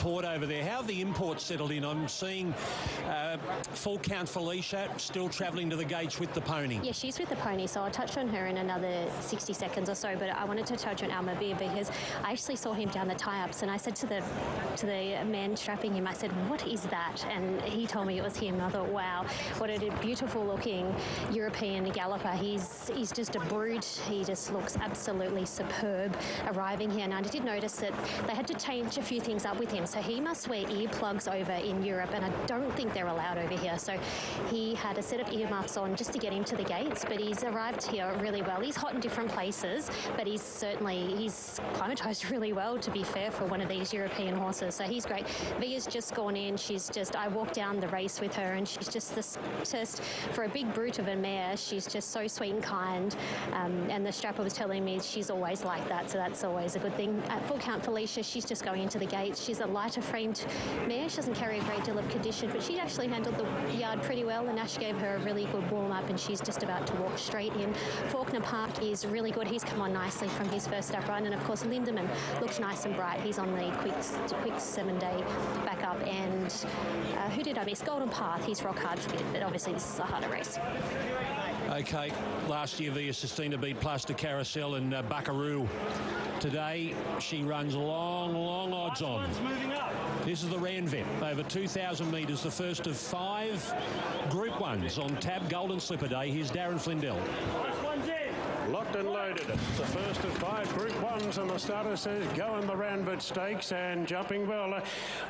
support over there. How have the imports settled in? I'm seeing Full Count Felicia still travelling to the gates with the pony. Yeah, she's with the pony, so I'll touch on her in another 60 seconds or so, but I wanted to touch on Almabir because I actually saw him down the tie-ups, and I said to the man strapping him, I said, what is that? And he told me it was him. I thought, wow, what a beautiful looking European galloper. He's just a brute. He just looks absolutely superb arriving here. And I did notice that they had to change a few things up with him, so he must wear earplugs over in Europe, and I don't think they're allowed over here. So he had a set of earmuffs on just to get him to the gates, but he's arrived here really well. He's hot in different places, but he's climatised really well, to be fair, for one of these European horses. So he's great. Via's just gone in. I walked down the race with her, and she's just the sweetest. For a big brute of a mare, she's just so sweet and kind. And the strapper was telling me she's always like that, so that's always a good thing. At Full Count Felicia, she's just going into the gates. She's a lighter framed mare. She doesn't carry a great deal of condition, but she actually handled the yard pretty well, and Ash gave her a really good warm-up, and she's just about to walk straight in. Fawkner Park is really good. He's come on nicely from his first up run, and of course Lindermann looks nice and bright. He's on the quick 7-day backup, and who did I miss? Golden Path. He's rock hard fit, but obviously this is a harder race. Okay, last year Via Sistina beat Plaster Carousel and Buckaroo. Today she runs long odds on. This is the Ranvet, over 2,000 metres, the first of 5 Group 1s on Tab Golden Slipper Day. Here's Darren Flindell. Locked and loaded. It's the first of 5 Group 1s, and the starter says go in the Ranvet Stakes, and jumping well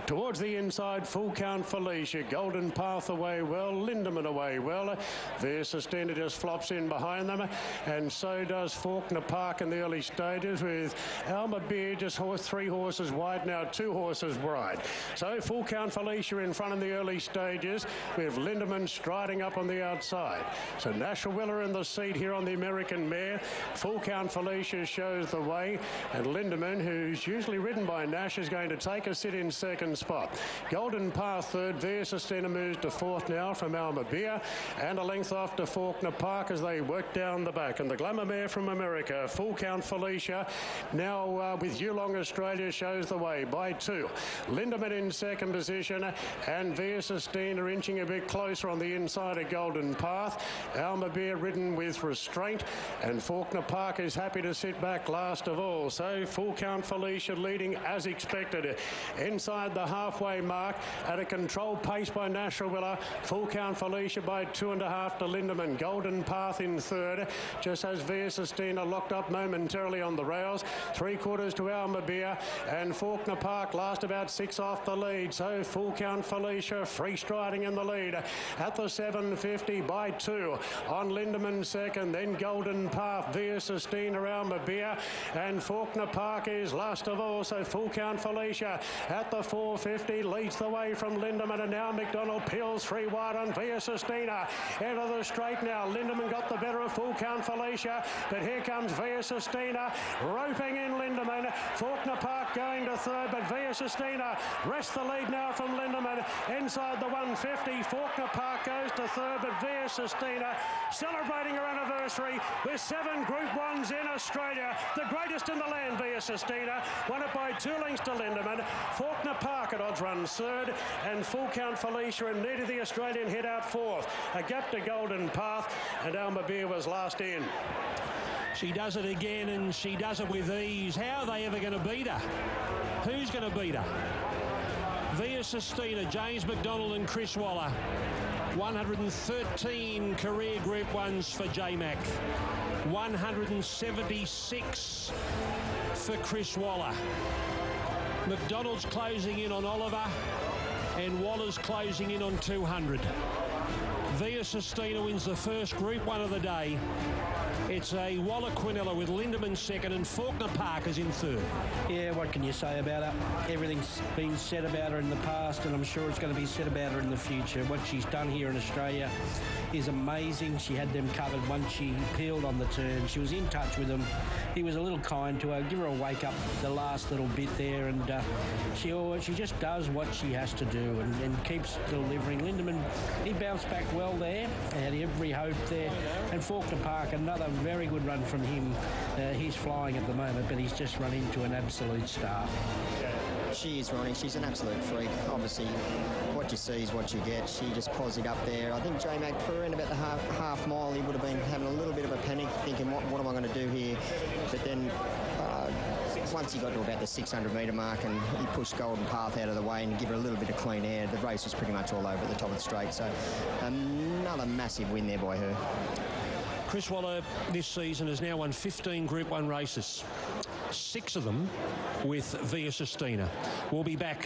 towards the inside. Full Count Felicia, Golden Path away well, Lindermann away well. Via Sistina just flops in behind them, and so does Fawkner Park in the early stages, with Almabir just 3 horses wide now, 2 horses wide. So Full Count Felicia in front in the early stages, with Lindermann striding up on the outside. So National Willer in the seat here on the American mare. Full Count Felicia shows the way, and Lindermann, who's usually ridden by Nash, is going to take a sit in second spot. Golden Path third. Via Sistina moves to fourth now from Almabir, and a length off to Fawkner Park as they work down the back. And the glamour mare from America, Full Count Felicia, now with Yulong Australia, shows the way by 2. Lindermann in second position, and Via Sistina inching a bit closer on the inside of Golden Path. Almabir ridden with restraint, and Fawkner Park is happy to sit back last of all. So Full Count Felicia leading as expected. Inside the halfway mark at a controlled pace by National Willer. Full Count Felicia by 2.5 to Lindermann. Golden Path in third, just as Via Sistina locked up momentarily on the rails. 3/4 to Almabir, and Fawkner Park last about 6 off the lead. So Full Count Felicia free striding in the lead at the 750 by 2 on Lindermann second, then Golden Path, Via Sistina, Almabir, and Fawkner Park is last of all. So Full Count Felicia at the 450 leads the way from Lindermann, and now McDonald peels 3 wide on Via Sistina. Into the straight now. Lindermann got the better of Full Count Felicia, but here comes Via Sistina roping in Lindermann. Fawkner Park going to third, but Via Sistina rests the lead now from Lindermann. Inside the 150, Fawkner Park goes to third, but Via Sistina celebrating her anniversary with 7 Group 1s in Australia. The greatest in the land, Via Sistina. Won it by 2 lengths to Lindermann. Fawkner Park at odds runs third, and Full Count Felicia and Needed the Australian head out fourth. A gap to Golden Path, and Almabir was last in. She does it again, and she does it with ease. How are they ever going to beat her? Who's going to beat her? Via Sistina, James McDonald and Chris Waller. 113 career Group 1s for J-Mac. 176 for Chris Waller. McDonald's closing in on Oliver, and Waller's closing in on 200. Via Sistina wins the first Group 1 of the day. It's a Waller Quinella with Lindermann second, and Fawkner Park is in third. Yeah, what can you say about her? Everything's been said about her in the past, and I'm sure it's going to be said about her in the future. What she's done here in Australia is amazing. She had them covered once she peeled on the turn. She was in touch with them. He was a little kind to her, give her a wake up the last little bit there, and she just does what she has to do and keeps delivering. Lindermann, he bounced back well there, had every hope there, and Fawkner Park, another very good run from him. He's flying at the moment, but he's just run into an absolute star. She is, Ronnie. She's an absolute freak. Obviously, what you see is what you get. She just posied up there. I think J-Mac, for around about the half mile, he would have been having a little bit of a panic, thinking, what am I going to do here? But then once he got to about the 600-metre mark and he pushed Golden Path out of the way and give her a little bit of clean air, the race was pretty much all over at the top of the straight. So another massive win there by her. Chris Waller this season has now won 15 Group 1 races, 6 of them with Via Sistina. We'll be back